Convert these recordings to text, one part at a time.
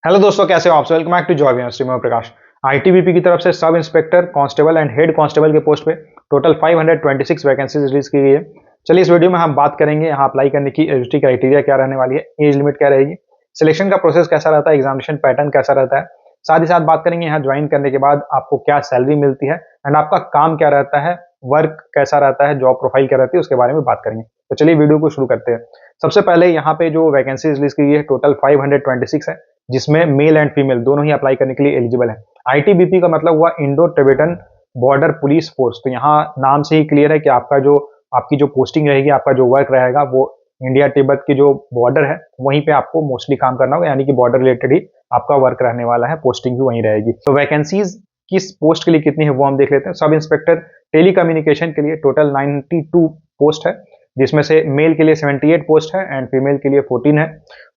Hello दोस्तों, कैसे हो आप? Welcome back to job university में प्रकाश। आईटीबीपी की तरफ से sub inspector, constable and head constable के पोस्ट पे टोटल 526 वैकेंसीज रिलीज की गई है। चलिए इस वीडियो में हम बात करेंगे यहाँ अप्लाई करने की एलिजिबिलिटी क्राइटेरिया क्या रहने वाली है, एज लिमिट क्या रहेगी, सिलेक्शन का प्रोसेस कैसा रहता है, एग्जामिनेशन पैटर्न कैसा रहता है। साथ ही साथ बात करेंगे यहाँ ज्वाइन करने के बाद आपको क्या सैलरी मिलती है एंड आपका काम क्या रहता है, वर्क कैसा रहता है, जॉब प्रोफाइल क्या रहती है, उसके बारे में बात करेंगे। तो चलिए वीडियो को शुरू करते हैं। सबसे पहले यहाँ पे जो वैकेंसी रिलीज की गई है टोटल 526 है, जिसमें मेल एंड फीमेल दोनों ही अप्लाई करने के लिए एलिजिबल है। आईटीबीपी का मतलब हुआ Indo Tibetan border police force. तो यहाँ नाम से ही क्लियर है कि आपकी जो पोस्टिंग रहेगी, आपका जो वर्क रहेगा वो इंडिया तिब्बत की जो बॉर्डर है वहीं पे आपको मोस्टली काम करना होगा, यानी कि बॉर्डर रिलेटेड ही आपका वर्क रहने वाला है, पोस्टिंग भी वहीं रहेगी। तो वैकेंसीज किस पोस्ट के लिए कितनी है वो हम देख लेते हैं। सब इंस्पेक्टर टेली कम्युनिकेशन के लिए टोटल 92 पोस्ट है, जिसमें से मेल के लिए 78 पोस्ट है एंड फीमेल के लिए 14 है।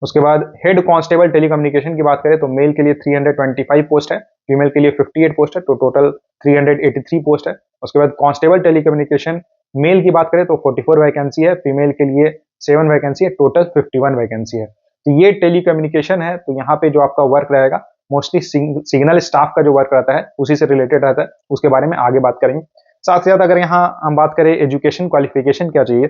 उसके बाद हेड कांस्टेबल टेलीकम्युनिकेशन की बात करें तो मेल के लिए 325 पोस्ट है, फीमेल के लिए 58 पोस्ट है, तो टोटल 383 पोस्ट है। उसके बाद कांस्टेबल टेलीकम्युनिकेशन मेल की बात करें तो 44 वैकेंसी है, फीमेल के लिए 7 वैकेंसी है, टोटल 51 वैकेंसी है। तो ये टेलीकम्युनिकेशन है। तो यहाँ पे जो आपका वर्क रहेगा मोस्टली सिग्नल स्टाफ का जो वर्क रहता है उसी से रिलेटेड रहता है, उसके बारे में आगे बात करेंगे। साथ ही साथ अगर यहाँ हम बात करें एजुकेशन क्वालिफिकेशन क्या चाहिए,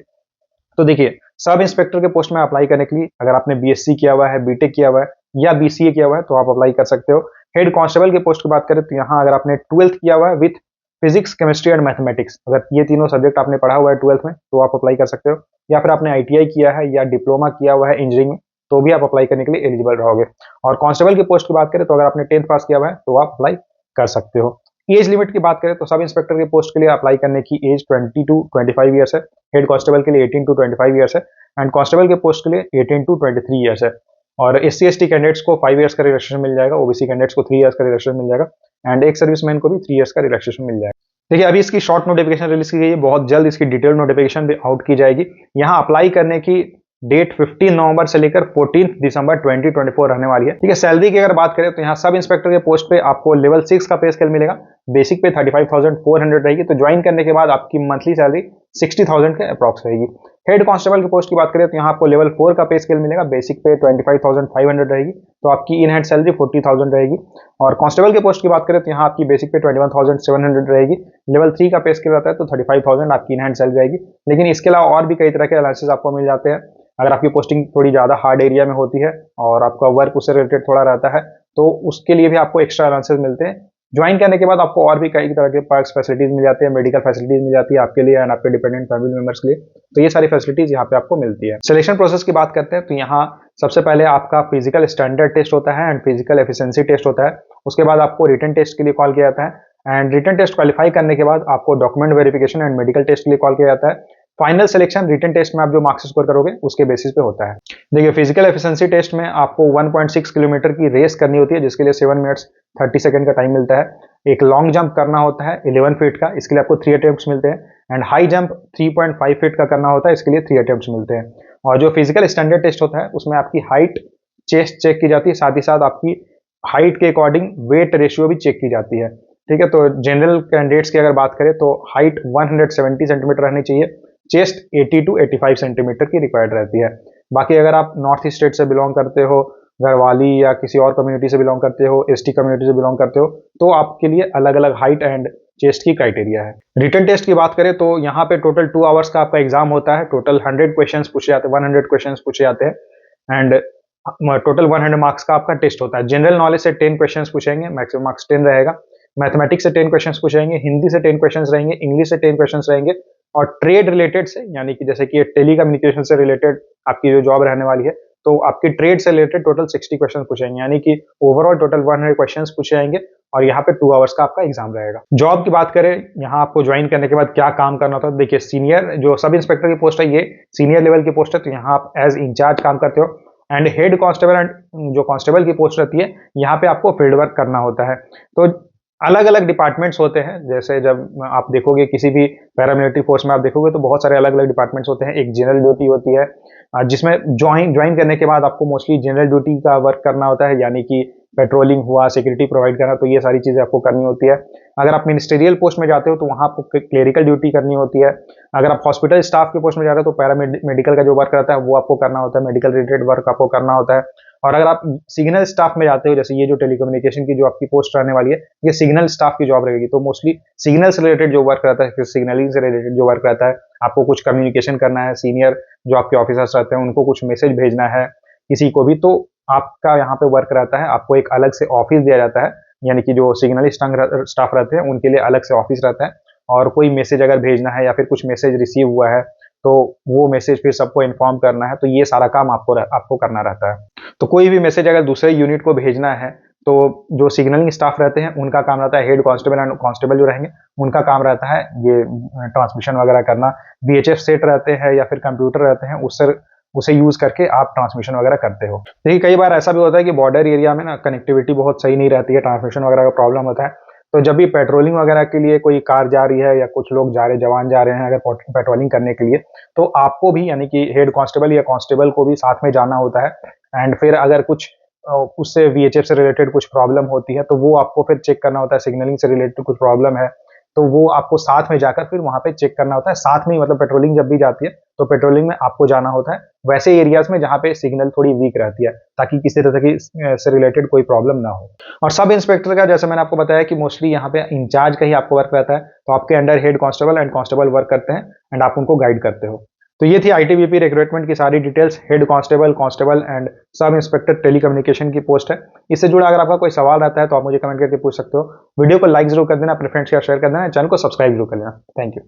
तो देखिए सब इंस्पेक्टर के पोस्ट में अप्लाई करने के लिए अगर आपने बीएससी किया हुआ है, बीटेक किया हुआ है या बीसीए किया हुआ है तो आप अप्लाई कर सकते हो। हेड कांस्टेबल के पोस्ट की बात करें तो यहाँ अगर आपने 12th किया हुआ है with physics, chemistry and mathematics, अगर ये तीनों सब्जेक्ट आपने पढ़ा हुआ है 12th में तो आप अप्लाई कर सकते हो। या फिर आपने आईटीआई किया है या डिप्लोमा किया हुआ है इंजीनियरिंग में तो भी आप अप्लाई करने के लिए एलिजिबल रहोगे। और कांस्टेबल की पोस्ट की बात करें तो अगर आपने 10th पास किया हुआ है तो आप अप्लाई कर सकते हो। एज लिमिट की बात करें तो सब इंस्पेक्टर के पोस्ट के लिए अप्लाई करने की एज 20 टू 25 ईयर्स है, हेड कांस्टेबल के लिए 18 टू 25 ईयर्स है एंड कांस्टेबल के पोस्ट के लिए 18 टू 23 ईयर्स है। और एससी एसटी कैंडिडेट्स को 5 ईयर्स का रिलैक्सेशन मिल जाएगा, ओबीसी कैंडिडेट्स को 3 ईयर्स का रिलैक्सेशन मिल जाएगा एंड एक सर्विसमैन को भी 3 ईयर्स का रिलैक्सेशन मिल जाएगा। देखिए अभी इसकी शॉर्ट नोटिफिकेशन रिलीज की गई है, बहुत जल्द इसकी डिटेल नोटिफिकेशन भी आउट की जाएगी। यहाँ अप्लाई करने की डेट 15 नवंबर से लेकर 14 दिसंबर 2024 रहने वाली है। ठीक है, सैलरी की अगर बात करें तो यहाँ सब इंस्पेक्टर के पोस्ट पे आपको लेवल 6 का पे स्केल मिलेगा, बेसिक पे 35,400 रहेगी। तो ज्वाइन करने के बाद आपकी मंथली सैलरी 60,000 के अप्रॉक्स रहेगी। हेड कांस्टेबल के पोस्ट की बात करें तो यहाँ आपको लेवल 4 का पे स्केल मिलेगा, बेसिक पे 25,500 रहेगी, तो आपकी इन हैंड सैलरी 40,000 रहेगी। और कांस्टेबल के पोस्ट की बात करें तो यहाँ आपकी बेसिक पे 21,700 रहेगी, लेवल 3 का पे स्केल रहता है तो 35,000 आपकी इन हैंड सैलरी रहेगी। लेकिन इसके अलावा और भी कई तरह के अलाउंसेस आपको मिल जाते हैं। अगर आपकी पोस्टिंग थोड़ी ज़्यादा हार्ड एरिया में होती है और आपका वर्क उससे रिलेटेड थोड़ा रहता है तो उसके लिए भी आपको एक्स्ट्रा अलाउंसेस मिलते हैं। ज्वाइन करने के बाद आपको और भी कई तरह के पर्क्स फैसिलिटीज मिल जाती है, मेडिकल फैसिलिटीज मिल जाती है आपके लिए एंड आपके डिपेंडेंट फैमिली मेंबर्स के लिए। तो ये सारी फैसिलिटीज यहाँ पे आपको मिलती है। सिलेक्शन प्रोसेस की बात करते हैं तो यहाँ सबसे पहले आपका फिजिकल स्टैंडर्ड टेस्ट होता है एंड फिजिकल एफिशिएंसी टेस्ट होता है। उसके बाद आपको रिटन टेस्ट के लिए कॉल किया जाता है एंड रिटन टेस्ट क्वालिफाई करने के बाद आपको document verification and medical test के लिए कॉल किया जाता है। फाइनल सिलेक्शन रिटन टेस्ट में आप जो मार्क्स स्कोर करोगे उसके बेसिस पे होता है। देखिए फिजिकल एफिशिएंसी टेस्ट में आपको 1.6 किलोमीटर की रेस करनी होती है, जिसके लिए 7 मिनट्स 30 सेकंड का टाइम मिलता है। एक लॉन्ग जंप करना होता है 11 फीट का, इसके लिए आपको 3 अटेम्प्ट्स मिलते हैं एंड हाई जंप 3.5 फीट का करना होता है, इसके लिए 3 अटेम्प्ट्स मिलते हैं। और जो फिजिकल स्टैंडर्ड टेस्ट होता है उसमें आपकी हाइट चेस्ट चेक की जाती है, साथ ही साथ आपकी हाइट के अकॉर्डिंग वेट रेशियो भी चेक की जाती है। ठीक है, तो जनरल कैंडिडेट्स की अगर बात करें तो हाइट 170 सेंटीमीटर रहनी चाहिए, चेस्ट 80 टू 85 सेंटीमीटर की रिक्वायर्ड रहती है। बाकी अगर आप नॉर्थ ईस्ट स्टेट से बिलोंग करते हो, गढ़वाली या किसी और कम्युनिटी से बिलोंग करते हो, एसटी कम्युनिटी से बिलोंग करते हो, तो आपके लिए अलग अलग हाइट एंड चेस्ट की क्राइटेरिया है। रिटन टेस्ट की बात करें तो यहाँ पे टोटल 2 आवर्स का आपका एग्जाम होता है, टोटल 100 क्वेश्चन पूछे जाते हैं, 100 क्वेश्चन पूछे जाते हैं एंड टोटल 100 मार्क्स का आपका टेस्ट होता है। जनरल नॉलेज से 10 क्वेश्चन पूछेंगे, मैक्सिमम मार्क्स 10 रहेगा। मैथमेटिक्स से 10 क्वेश्चंस पूछेंगे, हिंदी से 10 क्वेश्चंस रहेंगे, इंग्लिश से 10 क्वेश्चंस रहेंगे और ट्रेड रिलेटेड से, यानी कि जैसे कि टेली कम्युनिकेशन से रिलेटेड आपकी जो जॉब रहने वाली है तो आपकी ट्रेड से रिलेटेड टोटल 60 क्वेश्चन पूछेंगे, यानी कि ओवरऑल टोटल 100 क्वेश्चंस पूछे जाएंगे और यहाँ पे 2 आवर्स का आपका एग्जाम रहेगा। जॉब की बात करें, यहाँ आपको ज्वाइन करने के बाद क्या काम करना होता है, देखिए सीनियर जो सब इंस्पेक्टर की पोस्ट है ये सीनियर लेवल की पोस्ट है, तो यहाँ आप एज इंचार्ज काम करते हो एंड हेड कांस्टेबल एंड जो कांस्टेबल की पोस्ट रहती है यहाँ पे आपको फील्ड वर्क करना होता है। तो अलग अलग डिपार्टमेंट्स होते हैं, जैसे जब आप देखोगे किसी भी पैरामिलिट्री फोर्स में आप देखोगे तो बहुत सारे अलग अलग डिपार्टमेंट्स होते हैं। एक जनरल ड्यूटी होती है जिसमें ज्वाइन करने के बाद आपको मोस्टली जनरल ड्यूटी का वर्क करना होता है, यानी कि पेट्रोलिंग हुआ, सिक्योरिटी प्रोवाइड करना, तो ये सारी चीज़ें आपको करनी होती है। अगर आप मिनिस्टेरियल पोस्ट में जाते हो तो वहाँ आपको क्लेरिकल ड्यूटी करनी होती है। अगर आप हॉस्पिटल स्टाफ के पोस्ट में जाते हो तो पैरामेडिकल का जो वर्क रहता है वो आपको करना होता है, मेडिकल रिलेटेड वर्क आपको करना होता है। और अगर आप सिग्नल स्टाफ में जाते हो, जैसे ये जो टेलीकम्युनिकेशन की जो आपकी पोस्ट रहने वाली है, ये सिग्नल स्टाफ की जॉब रहेगी, तो मोस्टली सिग्नल से रिलेटेड जो वर्क रहता है, फिर सिग्नलिंग से रिलेटेड जो वर्क रहता है, आपको कुछ कम्युनिकेशन करना है, सीनियर जो आपके ऑफिसर्स रहते हैं उनको कुछ मैसेज भेजना है किसी को भी, तो आपका यहाँ पे वर्क रहता है। आपको एक अलग से ऑफिस दिया जाता है, यानी कि जो सिग्नल स्टाफ रहते हैं उनके लिए अलग से ऑफिस रहता है, और कोई मैसेज अगर भेजना है या फिर कुछ मैसेज रिसीव हुआ है तो वो मैसेज फिर सबको इन्फॉर्म करना है, तो ये सारा काम आपको करना रहता है। तो कोई भी मैसेज अगर दूसरे यूनिट को भेजना है तो जो सिग्नलिंग स्टाफ रहते हैं उनका काम रहता है, हेड कांस्टेबल एंड कांस्टेबल जो रहेंगे उनका काम रहता है ये ट्रांसमिशन वगैरह करना। VHF सेट रहते हैं या फिर कंप्यूटर रहते हैं, उससे उसे यूज करके आप ट्रांसमिशन वगैरह करते हो। देखिए कई बार ऐसा भी होता है कि बॉर्डर एरिया में ना कनेक्टिविटी बहुत सही नहीं रहती है, ट्रांसमिशन वगैरह का प्रॉब्लम होता है। तो जब भी पेट्रोलिंग वगैरह के लिए कोई कार जा रही है या कुछ लोग जा रहे जवान जा रहे हैं अगर पेट्रोलिंग करने के लिए, तो आपको भी यानी कि हेड कांस्टेबल या कांस्टेबल को भी साथ में जाना होता है। एंड फिर अगर कुछ उससे VHF से रिलेटेड कुछ प्रॉब्लम होती है तो वो आपको फिर चेक करना होता है, सिग्नलिंग से रिलेटेड कुछ प्रॉब्लम है तो वो आपको साथ में जाकर फिर वहां पे चेक करना होता है। साथ में ही मतलब पेट्रोलिंग जब भी जाती है तो पेट्रोलिंग में आपको जाना होता है वैसे एरियाज में जहाँ पे सिग्नल थोड़ी वीक रहती है, ताकि किसी तरह की से रिलेटेड कोई प्रॉब्लम ना हो। और सब इंस्पेक्टर का जैसे मैंने आपको बताया कि मोस्टली यहाँ पे इंचार्ज का ही आपको वर्क रहता है, तो आपके under head constable and constable work करते हैं एंड आप उनको गाइड करते हो। तो ये थी ITBP रिक्रूटमेंट की सारी details, head constable, constable and sub inspector telecommunication की पोस्ट है। इससे जुड़ा अगर आपका कोई सवाल रहता है तो आप मुझे कमेंट करके पूछ सकते हो। वीडियो को लाइक जरूर कर देना, अपने फ्रेंड्स के साथ शेयर कर देना, चैनल को सब्सक्राइब जरूर कर लेना। Thank you.